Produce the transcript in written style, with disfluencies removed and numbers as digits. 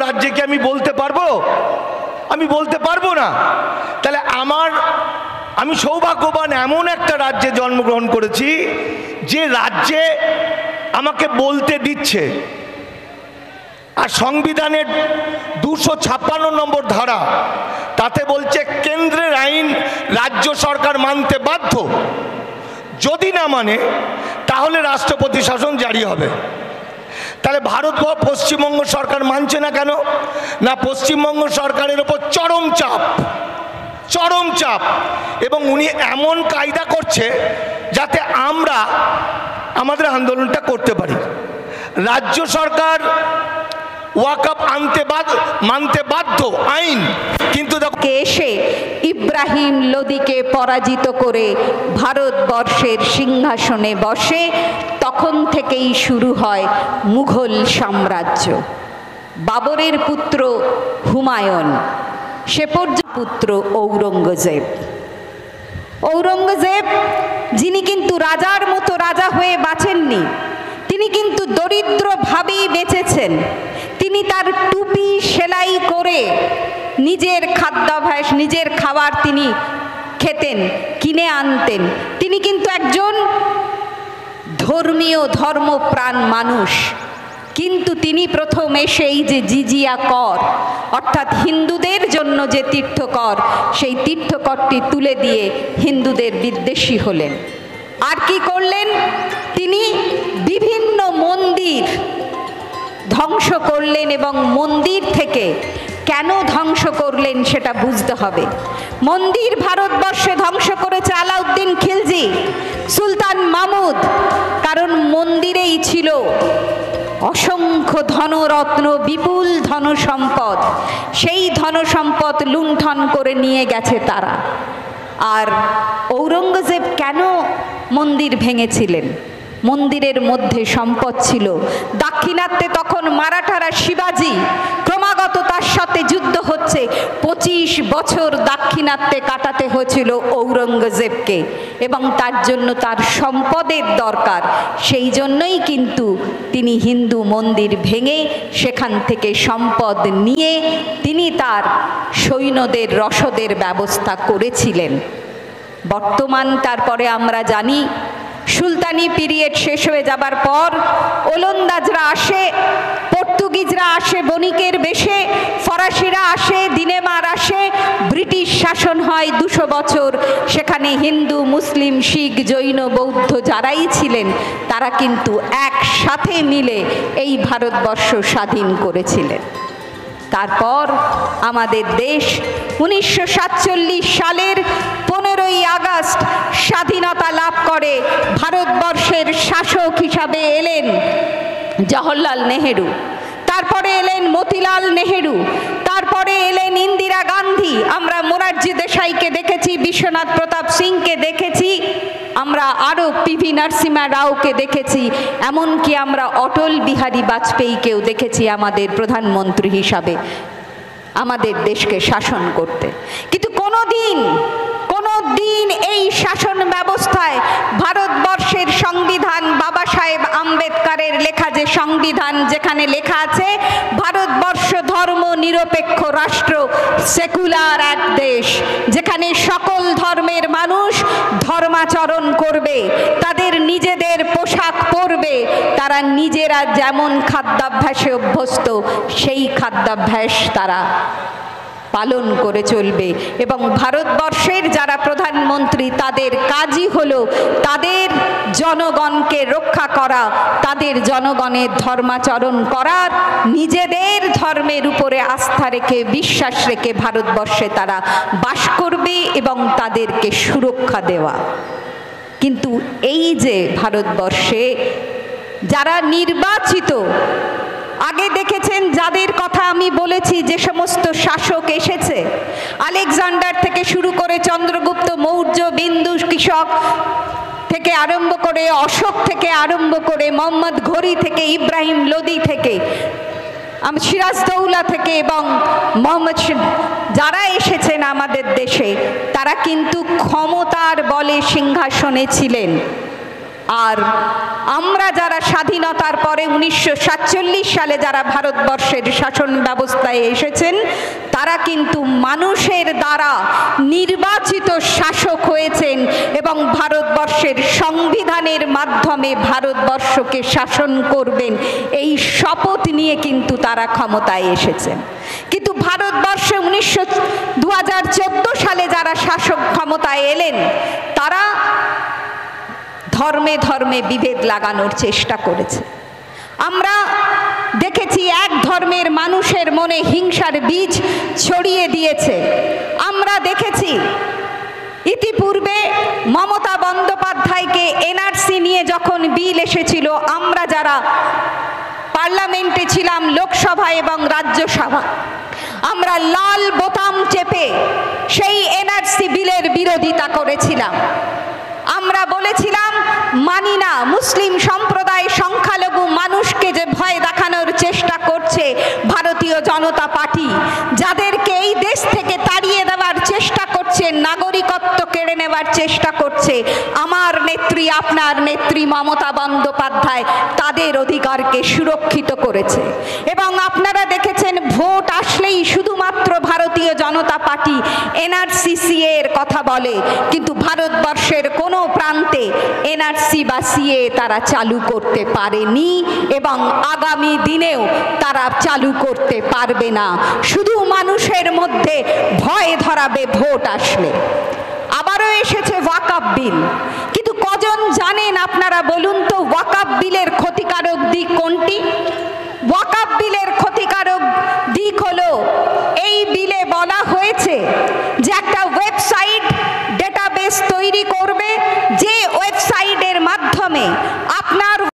রাজ্যে কি আমি বলতে পারবো? আমি বলতে পারবো না। তাহলে আমি সৌভাগ্যবান, এমন একটা রাজ্যে জন্মগ্রহণ করেছি যে রাজ্যে আমাকে বলতে দিচ্ছে। আর সংবিধানের 256 নম্বর ধারা, তাতে বলছে কেন্দ্রের আইন রাজ্য সরকার মানতে বাধ্য, যদি না মানে তাহলে রাষ্ট্রপতি শাসন জারি হবে। তাহলে পশ্চিমবঙ্গ সরকার মানছে না কেন? না, পশ্চিমবঙ্গ সরকারের ওপর চরম চাপ, এবং উনি এমন কায়দা করছে যাতে আমরা আমাদের আন্দোলনটা করতে পারি। রাজ্য সরকার ওয়াকফ মানতে বাধ্য আইন, কিন্তু এসে ইব্রাহিম লোদিকে পরাজিত করে ভারতবর্ষের সিংহাসনে বসে, তখন থেকেই শুরু হয় মুঘল সাম্রাজ্য। বাবরের পুত্র হুমায়ুন, সে পর্যন্ত পুত্র ঔরঙ্গজেব, যিনি কিন্তু রাজার মতো রাজা হয়ে বাঁচেননি, তিনি কিন্তু দরিদ্রভাবেই বেঁচেছেন। তিনি তার টুপি সেলাই করে নিজের খাদ্যাভ্যাস, নিজের খাবার তিনি খেতেন, কিনে আনতেন। তিনি কিন্তু একজন ধর্মপ্রাণ মানুষ। কিন্তু তিনি প্রথম এসেই যে জিজিয়া কর, অর্থাৎ হিন্দুদের জন্য যে তীর্থকর, সেই তীর্থকরটি তুলে দিয়ে হিন্দুদের বিদ্বেষী হলেন। আর কি করলেন? তিনি বিভিন্ন মন্দির ধ্বংস করলেন, এবং মন্দির থেকে কেন ধ্বংস করলেন সেটা বুঝতে হবে। মন্দির ভারতবর্ষে ধ্বংস করেছে আলাউদ্দিন খিলজি, সুলতান মাহমুদ, কারণ মন্দিরেই ছিল অসংখ্য ধনরত্ন, বিপুল ধনসম্পদ। সেই ধনসম্পদ লুণ্ঠন করে নিয়ে গেছে তারা। আর ঔরঙ্গজেব কেন মন্দির ভেঙেছিলেন? মন্দিরের মধ্যে সম্পদ ছিল। দাক্ষিণাত্যে তখন মারাঠারা শিবাজি, ক্রমাগত তার সাথে যুদ্ধ হচ্ছে। 25 বছর দাক্ষিণাত্যে কাটাতে হয়েছিল ঔরঙ্গজেবকে, এবং তার জন্য তার সম্পদের দরকার। সেই জন্যই কিন্তু তিনি হিন্দু মন্দির ভেঙে সেখান থেকে সম্পদ নিয়ে তিনি তার সৈন্যদের রসদের ব্যবস্থা করেছিলেন। বর্তমান তারপরে আমরা জানি সুলতানি পিরিয়ড শেষ হয়ে যাবার পর ওলন্দাজরা আসে, পর্তুগিজরা আসে বণিকের বেশে, ফরাসিরা আসে, দিনেমার আসে, ব্রিটিশ শাসন হয় 200 বছর। সেখানে হিন্দু, মুসলিম, শিখ, জৈন, বৌদ্ধ যারাই ছিলেন তারা কিন্তু একসাথে মিলে এই ভারতবর্ষ স্বাধীন করেছিলেন। তারপর আমাদের দেশ 1947 সালের 15ই আগস্ট স্বাধীনতা লাভ করে। ভারতবর্ষের শাসক হিসাবে এলেন জওহরলাল নেহেরু, তারপরে এলেন মতিলাল নেহেরু, তারপরে এলেন ইন্দিরা গান্ধী। আমরা মোরারজি দেশাইকে দেখেছি, বিশ্বনাথ প্রতাপ সিংকে দেখেছি, আমরা আরও পিভি নরসিমহা রাওকে দেখেছি, এমনকি আমরা অটল বিহারী বাজপেয়ীকেও দেখেছি আমাদের প্রধানমন্ত্রী হিসাবে আমাদের দেশকে শাসন করতে। কিন্তু কোনোদিন এই শাসন ব্যবস্থায় ভারতবর্ষের সংবিধান, বাবা সাহেব আম্বেদকরের লেখা যে সংবিধান, যেখানে লেখা আছে ভারতবর্ষ ধর্ম নিরপেক্ষ রাষ্ট্র, সেকুলার এক দেশ, যেখানে সকল ধর্মের মানুষ ধর্মাচরণ করবে, তাদের নিজেদের পোশাক পরবে, তারা নিজেরা যেমন খাদ্যাভ্যাসে অভ্যস্ত সেই খাদ্যাভ্যাস তারা পালন করে চলবে। এবং ভারতবর্ষের যারা প্রধানমন্ত্রী তাদের কাজই হলো তাদের জনগণকে রক্ষা করা, তাদের জনগণের ধর্মাচরণ করার, নিজেদের ধর্মের উপরে আস্থা রেখে, বিশ্বাস রেখে ভারতবর্ষে তারা বাস করবে এবং তাদেরকে সুরক্ষা দেওয়া। কিন্তু এই যে ভারতবর্ষে যারা নির্বাচিত, আগে দেখেছেন যাদের কথা আমি বলেছি, যে সমস্ত শাসক এসেছে, আলেকজান্ডার থেকে শুরু করে চন্দ্রগুপ্ত মৌর্য, বিন্দু কিশক থেকে আরম্ভ করে, অশোক থেকে আরম্ভ করে, মোহাম্মদ ঘোরি থেকে, ইব্রাহিম লোদি থেকে, সিরাজদৌল্লা থেকে এবং মোহাম্মদ, যারা এসেছেন আমাদের দেশে, তারা কিন্তু ক্ষমতার বলে সিংহাসনে ছিলেন। আর আমরা যারা স্বাধীনতার পরে 1947 সালে যারা ভারতবর্ষের শাসন ব্যবস্থায় এসেছেন, তারা কিন্তু মানুষের দ্বারা নির্বাচিত শাসক হয়েছেন এবং ভারতবর্ষের সংবিধানের মাধ্যমে ভারতবর্ষকে শাসন করবেন, এই শপথ নিয়ে কিন্তু তারা ক্ষমতায় এসেছেন। কিন্তু ভারতবর্ষে 2014 সালে যারা শাসক ক্ষমতায় এলেন, তারা ধর্মে ধর্মে বিভেদ লাগানোর চেষ্টা করেছে। আমরা দেখেছি এক ধর্মের মানুষের মনে হিংসার বীজ ছড়িয়ে দিয়েছে। আমরা দেখেছি ইতিপূর্বে মমতা বন্দ্যোপাধ্যায়কে এনআরসি নিয়ে যখন বিল এসেছিল, আমরা যারা পার্লামেন্টে ছিলাম, লোকসভা এবং রাজ্যসভা, আমরা লাল বোতাম চেপে সেই এনআরসি বিলের বিরোধিতা করেছিলাম। আমরা বলেছিলাম মানি না, মুসলিম সম্প্রদায় সংখ্যালঘু মানুষকে যে ভয় দেখানোর চেষ্টা করছে ভারতীয় জনতা পার্টি, যাদেরকে এই দেশ থেকে তাড়িয়ে দেওয়ার চেষ্টা করছে, নাগরিকত্ব কেড়ে নেওয়ার চেষ্টা করছে, আমার নেত্রী, আপনার নেত্রী মমতা বন্দ্যোপাধ্যায় তাদের অধিকারকে সুরক্ষিত করেছে। এবং আপনারা দেখেছেন ভোট আসলেই শুধুমাত্র ভারতীয় জনতা পার্টি এনআরসি এর কথা বলে, কিন্তু ভারতবর্ষের কোনো প্রান্তে এনআরসি বা সিএ তারা চালু করতে পারেনি এবং আগামী দিনেও তারা চালু করতে পারবে না। শুধু মানুষের মধ্যে ভয় ধরাবে ভোট আসলে। আবারও এসেছে ওয়াকফ বিল, কিন্তু কজন জানেন আপনারা বলুন তো ওয়াকফ বিলের ক্ষতিকারক দিক কোনটি? ওয়াকফ বিলের ক্ষতিকারক দিক হলো, এই বিলে বলা হয়েছে যে একটা ওয়েবসাইট ডেটাবেস তৈরি